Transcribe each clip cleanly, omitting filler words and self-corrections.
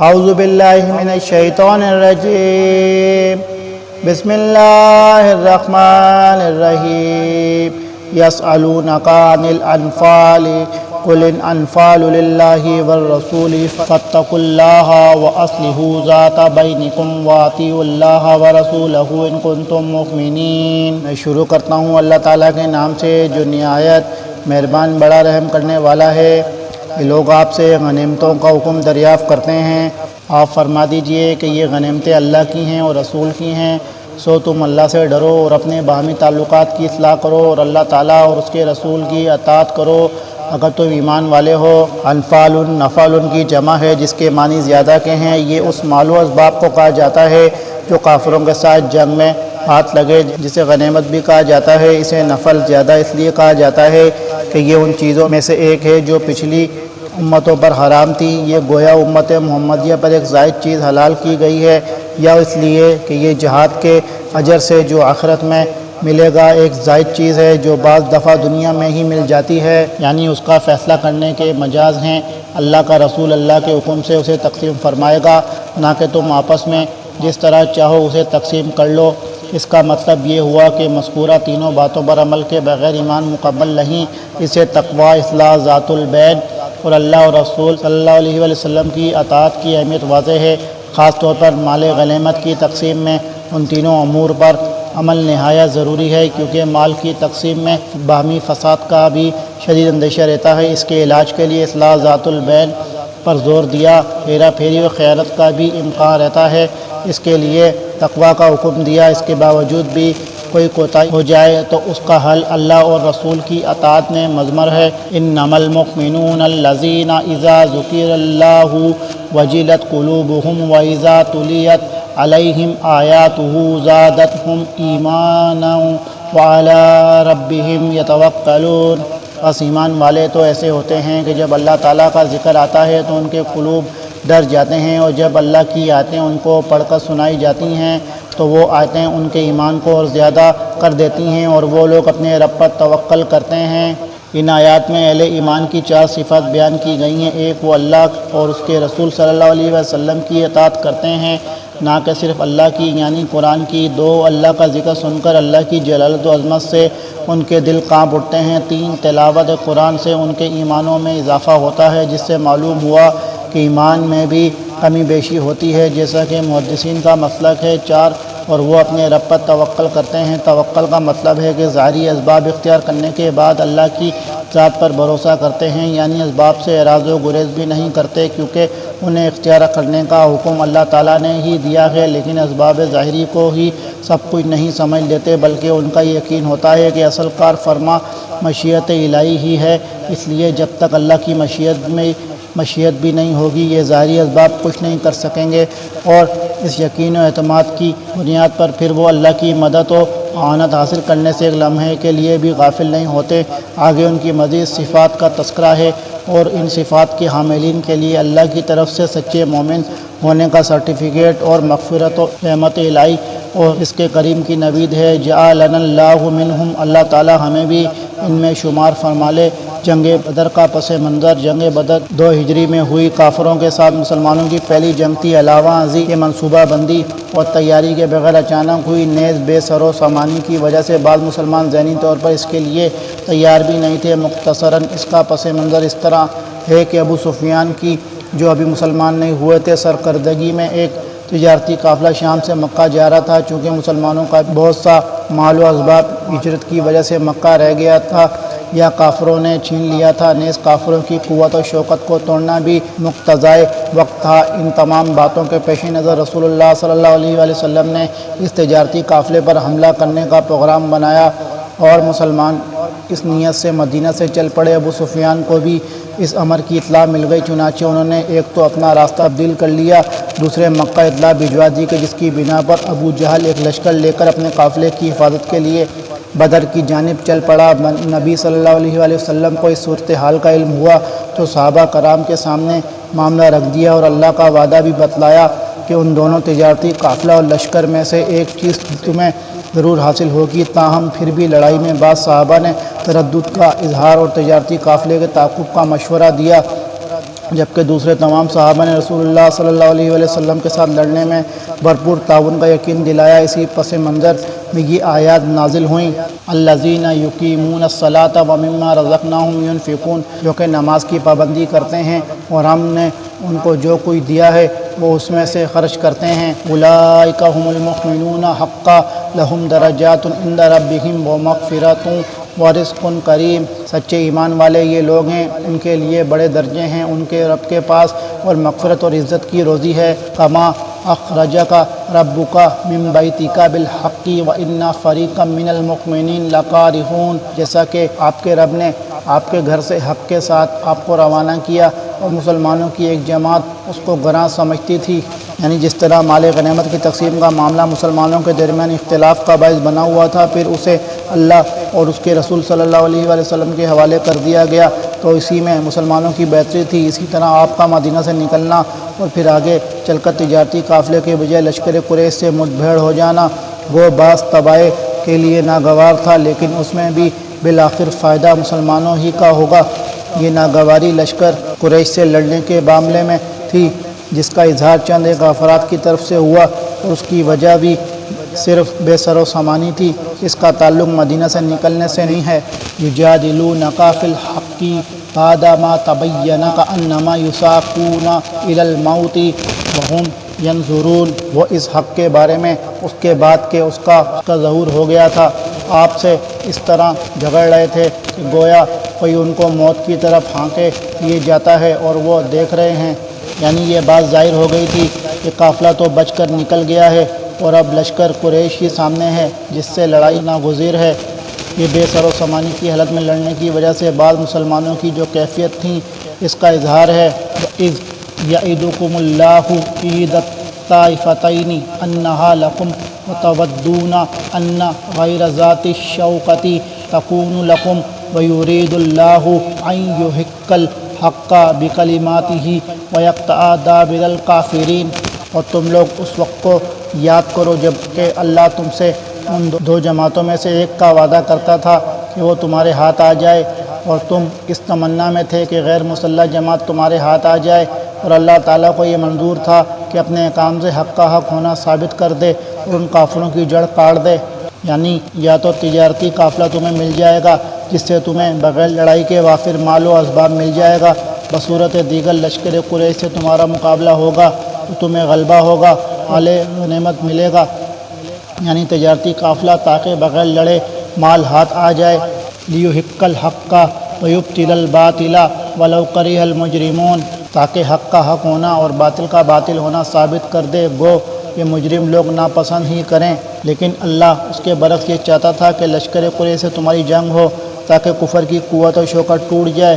اعوذ باللہ من الشیطان الرجیم بسم اللہ الرحمن الرحیم یسألونک عن الانفال قل الانفال للہ والرسول فاتقوا اللہ واصلحوا ذات بینکم واطیعوا اللہ ورسولہ ان کنتم مؤمنین۔ میں شروع کرتا ہوں اللہ تعالیٰ کے نام سے جو نہایت مہربان بڑا رحم کرنے والا ہے۔ یہ لوگ آپ سے غنیمتوں کا حکم دریافت کرتے ہیں، آپ فرما دیجئے کہ یہ غنیمتیں اللہ کی ہیں اور رسول کی ہیں، سو تم اللہ سے ڈرو اور اپنے باہمی تعلقات کی اصلاح کرو اور اللہ تعالیٰ اور اس کے رسول کی اطاعت کرو اگر تم ایمان والے ہو۔ انفال نفال کی جمع ہے جس کے معنی زیادہ کے ہیں۔ یہ اس مال و اسباب کو کہا جاتا ہے جو کافروں کے ساتھ جنگ میں ہاتھ لگے، جسے غنیمت بھی کہا جاتا ہے۔ اسے نفل زیادہ اس لیے کہا جاتا ہے کہ یہ ان چیزوں میں سے ایک ہے جو پچھلی امتوں پر حرام تھی، یہ گویا امت محمدیہ پر ایک زائد چیز حلال کی گئی ہے، یا اس لیے کہ یہ جہاد کے اجر سے جو آخرت میں ملے گا ایک زائد چیز ہے جو بعض دفعہ دنیا میں ہی مل جاتی ہے، یعنی اس کا فیصلہ کرنے کے مجاز ہیں۔ اللہ کا رسول اللہ کے حکم سے اسے تقسیم فرمائے گا، نہ کہ تم آپس میں جس طرح چاہو اسے تقسیم کر لو۔ اس کا مطلب یہ ہوا کہ مذکورہ تینوں باتوں پر عمل کے بغیر ایمان مقبل نہیں۔ اسے تقوی، اصلاح ذات البین اور اللہ اور رسول صلی اللہ علیہ وسلم کی اطاعت کی اہمیت واضح ہے۔ خاص طور پر مال غنیمت کی تقسیم میں ان تینوں امور پر عمل نہایت ضروری ہے، کیونکہ مال کی تقسیم میں باہمی فساد کا بھی شدید اندیشہ رہتا ہے۔ اس کے علاج کے لیے اصلاح ذات البین پر زور دیا، ہیرا پھیری اور خیانت کا بھی امکان رہتا ہے، اس کے لیے تقوی کا حکم دیا۔ اس کے باوجود بھی کوئی کوتاہی ہو جائے تو اس کا حل اللہ اور رسول کی اطاعت میں مضمر ہے۔ انما المؤمنون الذین اذا ذکر اللہ وجلت قلوبهم واذا تلیت علیہم آیاتہ زادتہم ایمانا وعلی ربہم یتوکلون۔ بس ایمان والے تو ایسے ہوتے ہیں کہ جب اللہ تعالیٰ کا ذکر آتا ہے تو ان کے قلوب ڈر جاتے ہیں، اور جب اللہ کی آیتیں ان کو پڑھ کر سنائی جاتی ہیں تو وہ آیتیں ان کے ایمان کو اور زیادہ کر دیتی ہیں اور وہ لوگ اپنے رب پر توکل کرتے ہیں۔ ان آیات میں اہل ایمان کی 4 صفات بیان کی گئی ہیں۔ ایک، وہ اللہ اور اس کے رسول صلی اللہ علیہ وسلم کی اطاعت کرتے ہیں، نہ کہ صرف اللہ کی یعنی قرآن کی۔ 2، اللہ کا ذکر سن کر اللہ کی جلالت و عظمت سے ان کے دل کانپ اٹھتے ہیں۔ 3، تلاوت قرآن سے ان کے ایمانوں میں اضافہ ہوتا ہے، جس سے معلوم ہوا کہ ایمان میں بھی کمی بیشی ہوتی ہے، جیسا کہ محدثین کا مسلک ہے۔ 4، اور وہ اپنے رب پر توکل کرتے ہیں۔ توکل کا مطلب ہے کہ ظاہری اسباب اختیار کرنے کے بعد اللہ کی ذات پر بھروسہ کرتے ہیں، یعنی اسباب سے اعراض و گریز بھی نہیں کرتے، کیونکہ انہیں اختیار کرنے کا حکم اللہ تعالیٰ نے ہی دیا ہے، لیکن اسباب ظاہری کو ہی سب کچھ نہیں سمجھ لیتے، بلکہ ان کا یقین ہوتا ہے کہ اصل کار فرما مشیت الہی ہی ہے۔ اس لیے جب تک اللہ کی مشیت بھی نہیں ہوگی یہ ظاہری اسباب کچھ نہیں کر سکیں گے، اور اس یقین و اعتماد کی بنیاد پر پھر وہ اللہ کی مدد و اعانت حاصل کرنے سے ایک لمحے کے لیے بھی غافل نہیں ہوتے۔ آگے ان کی مزید صفات کا تذکرہ ہے، اور ان صفات کے حاملین کے لیے اللہ کی طرف سے سچے مومن ہونے کا سرٹیفکیٹ اور مغفرت و رحمت الہی اور اس کے کریم کی نوید ہے۔ جعلنا اللہ منہم، اللہ تعالی ہمیں بھی ان میں شمار فرما لے۔ جنگ بدر کا پس منظر: جنگ بدر 2 ہجری میں ہوئی، کافروں کے ساتھ مسلمانوں کی پہلی جنگ تھی۔ علاوہ ازیں یہ منصوبہ بندی اور تیاری کے بغیر اچانک ہوئی، نیز بے سر و سامانی کی وجہ سے بعض مسلمان ذہنی طور پر اس کے لیے تیار بھی نہیں تھے۔ مختصراً اس کا پس منظر اس طرح ہے کہ ابو سفیان کی، جو ابھی مسلمان نہیں ہوئے تھے، سرکردگی میں ایک تجارتی قافلہ شام سے مکہ جا رہا تھا۔ چونکہ مسلمانوں کا بہت سا مال و اسباب ہجرت کی وجہ سے مکہ رہ گیا تھا یا کافروں نے چھین لیا تھا، نیز کافروں کی قوت و شوکت کو توڑنا بھی مقتضائے وقت تھا۔ ان تمام باتوں کے پیش نظر رسول اللہ صلی اللہ علیہ وسلم نے اس تجارتی قافلے پر حملہ کرنے کا پروگرام بنایا، اور مسلمان اس نیت سے مدینہ سے چل پڑے۔ ابو سفیان کو بھی اس امر کی اطلاع مل گئی، چنانچہ انہوں نے ایک تو اپنا راستہ تبدیل کر لیا، دوسرے مکہ اطلاع بھجوا دی کہ جس کی بنا پر ابو جہل ایک لشکر لے کر اپنے قافلے کی حفاظت کے لیے بدر کی جانب چل پڑا۔ نبی صلی اللہ علیہ وسلم کو اس صورتحال کا علم ہوا تو صحابہ کرام کے سامنے معاملہ رکھ دیا اور اللہ کا وعدہ بھی بتلایا کہ ان دونوں تجارتی قافلہ اور لشکر میں سے ایک چیز تمہیں ضرور حاصل ہوگی۔ تاہم پھر بھی لڑائی میں بعض صحابہ نے تردد کا اظہار اور تجارتی قافلے کے تعاقب کا مشورہ دیا، جبکہ دوسرے تمام صحابہ نے رسول اللہ صلی اللہ علیہ وآلہ وسلم کے ساتھ لڑنے میں بھرپور تعاون کا یقین دلایا۔ اسی پس منظر میں یہ آیات نازل ہوئیں، الذین یقیمون الصلاۃ ومما رزقناہم ینفقون، جو کہ نماز کی پابندی کرتے ہیں اور ہم نے ان کو جو کوئی دیا ہے وہ اس میں سے خرچ کرتے ہیں۔ اولئک ھم المؤمنون حقا لہم درجات عند ربہم ومغفرۃ ورزق کریم، سچے ایمان والے یہ لوگ ہیں، ان کے لیے بڑے درجے ہیں ان کے رب کے پاس، اور مغفرت اور عزت کی روزی ہے۔ کما اخرجک ربک من بیتک بالحق وان فریقا من المؤمنین لکارہون، جیسا کہ آپ کے رب نے آپ کے گھر سے حق کے ساتھ آپ کو روانہ کیا اور مسلمانوں کی ایک جماعت اس کو گناہ سمجھتی تھی۔ یعنی جس طرح مال غنیمت کی تقسیم کا معاملہ مسلمانوں کے درمیان اختلاف کا باعث بنا ہوا تھا، پھر اسے اللہ اور اس کے رسول صلی اللہ علیہ وآلہ وسلم کے حوالے کر دیا گیا تو اسی میں مسلمانوں کی بہتری تھی۔ اسی طرح آپ کا مدینہ سے نکلنا اور پھر آگے چل کر تجارتی قافلے کے بجائے لشکر قریش سے مٹ بھیڑ ہو جانا وہ باعث تباہی کے لیے ناگوار تھا، لیکن اس میں بھی بالآخر فائدہ مسلمانوں ہی کا ہوگا۔ یہ ناگواری لشکر قریش سے لڑنے کے معاملے میں تھی، جس کا اظہار چند ایک افراد کی طرف سے ہوا، اور اس کی وجہ بھی صرف بے سر و سامانی تھی۔ اس کا تعلق مدینہ سے نکلنے سے نہیں ہے۔ یجادلونک فی الحق بعد ما تبین کانما یساقون الی الموت وہم ینظرون، وہ اس حق کے بارے میں اس کے بعد کہ اس کا ظہور ہو گیا تھا آپ سے اس طرح جھگڑ رہے تھے کہ گویا کوئی ان کو موت کی طرف ہانکے لیے جاتا ہے اور وہ دیکھ رہے ہیں۔ یعنی یہ بات ظاہر ہو گئی تھی کہ قافلہ تو بچ کر نکل گیا ہے اور اب لشکر قریش ہی سامنے ہے جس سے لڑائی ناگزیر ہے۔ یہ بے سر و سامانی کی حالت میں لڑنے کی وجہ سے بعض مسلمانوں کی جو کیفیت تھیں اس کا اظہار ہے۔ وَإِذْ يَعِدُكُمُ اللَّهُ إِحْدَى الطَّائِفَتَيْنِ أَنَّهَا لَكُمْ وَتَوَدُّونَ أَنَّ غَيْرَ ذَاتِ الشَّوْكَةِ تَكُونُ لَكُمْ وَيُرِيدُ اللَّهُ أَن يُحِقَّ الْحَقَّ بِكَلِمَاتِهِ وَيَقْطَعَ دَابِرَ الْكَافِرِينَ، اور تم لوگ اس وقت کو یاد کرو جب کہ اللہ تم سے ان دو جماعتوں میں سے ایک کا وعدہ کرتا تھا کہ وہ تمہارے ہاتھ آ جائے، اور تم اس تمنا میں تھے کہ غیر مسلح جماعت تمہارے ہاتھ آ جائے، اور اللہ تعالیٰ کو یہ منظور تھا کہ اپنے احکام سے حق کا حق ہونا ثابت کر دے اور ان کافروں کی جڑ کاٹ دے۔ یعنی یا تو تجارتی قافلہ تمہیں مل جائے گا جس سے تمہیں بغیر لڑائی کے وافر مال و اسباب مل جائے گا، بصورت دیگر لشکر قریش سے تمہارا مقابلہ ہوگا تو تمہیں غلبہ ہوگا، مال غنیمت ملے گا، یعنی تجارتی قافلہ تاکہ بغیر لڑے مال ہاتھ آ جائے۔ لیحق الحق ویبطل الباطل ولو کرہ المجرمون، تاکہ حق کا حق ہونا اور باطل کا باطل ہونا ثابت کر دے، گو یہ مجرم لوگ ناپسند ہی کریں۔ لیکن اللہ اس کے برعکس یہ چاہتا تھا کہ لشکر قریش سے تمہاری جنگ ہو تاکہ کفر کی قوت و شوکت ٹوٹ جائے،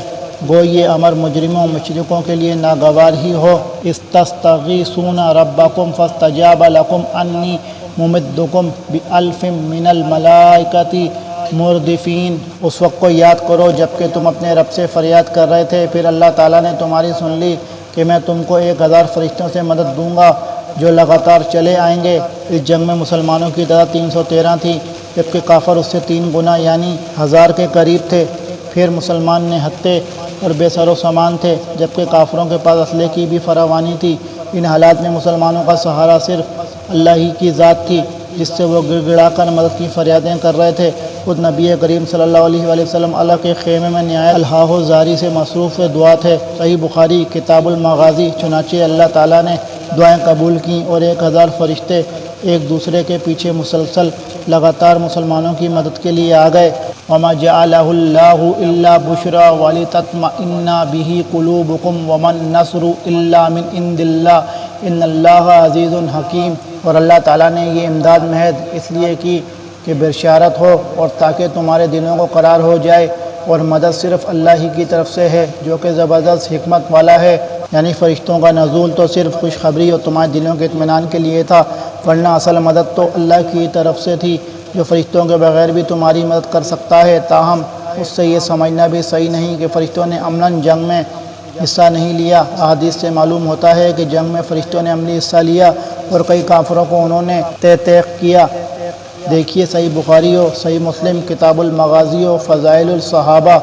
گو یہ امر مجرموں مشرکوں کے لیے ناگوار ہی ہو۔ استستغیثون ربکم فاستجاب لکم انی ممدکم بألف من الملائکۃ مردفین، اس وقت کو یاد کرو جب کہ تم اپنے رب سے فریاد کر رہے تھے، پھر اللہ تعالیٰ نے تمہاری سن لی کہ میں تم کو 1000 فرشتوں سے مدد دوں گا جو لگاتار چلے آئیں گے۔ اس جنگ میں مسلمانوں کی تعداد 313 تھی، جبکہ کافر اس سے 3 گنا یعنی 1000 کے قریب تھے۔ پھر مسلمان نہتے اور بے سر و سامان تھے، جبکہ کافروں کے پاس اسلحے کی بھی فراوانی تھی۔ ان حالات میں مسلمانوں کا سہارا صرف اللہ ہی کی ذات تھی جس سے وہ گڑ گڑا کر مدد کی فریادیں کر رہے تھے۔ خود نبی کریم صلی اللہ علیہ وآلہ وسلم اللہ کے خیمے میں نہایت الحاح و زاری سے مصروف دعا تھے۔ صحیح بخاری کتاب المغازی، چنانچہ اللہ تعالیٰ نے دعائیں قبول کیں اور 1000 فرشتے ایک دوسرے کے پیچھے مسلسل لگاتار مسلمانوں کی مدد کے لیے آ گئے۔ وما جعلہ اللہ الا بشرا ولتطمئن بہ قلوبکم وما النصر الا من عند اللہ ان اللہ عزیز حکیم، اور اللہ تعالیٰ نے یہ امداد محض اس لیے کی کہ بشارت ہو اور تاکہ تمہارے دلوں کو قرار ہو جائے، اور مدد صرف اللہ ہی کی طرف سے ہے جو کہ زبردست حکمت والا ہے۔ یعنی فرشتوں کا نزول تو صرف خوشخبری اور تمہارے دلوں کے اطمینان کے لیے تھا، ورنہ اصل مدد تو اللہ کی طرف سے تھی جو فرشتوں کے بغیر بھی تمہاری مدد کر سکتا ہے۔ تاہم اس سے یہ سمجھنا بھی صحیح نہیں کہ فرشتوں نے عملاً جنگ میں حصہ نہیں لیا۔ احادیث سے معلوم ہوتا ہے کہ جنگ میں فرشتوں نے عملی حصہ لیا اور کئی کافروں کو انہوں نے تیق کیا۔ دیکھیے صحیح بخاری و صحیح مسلم کتاب المغازی و فضائل الصحابہ۔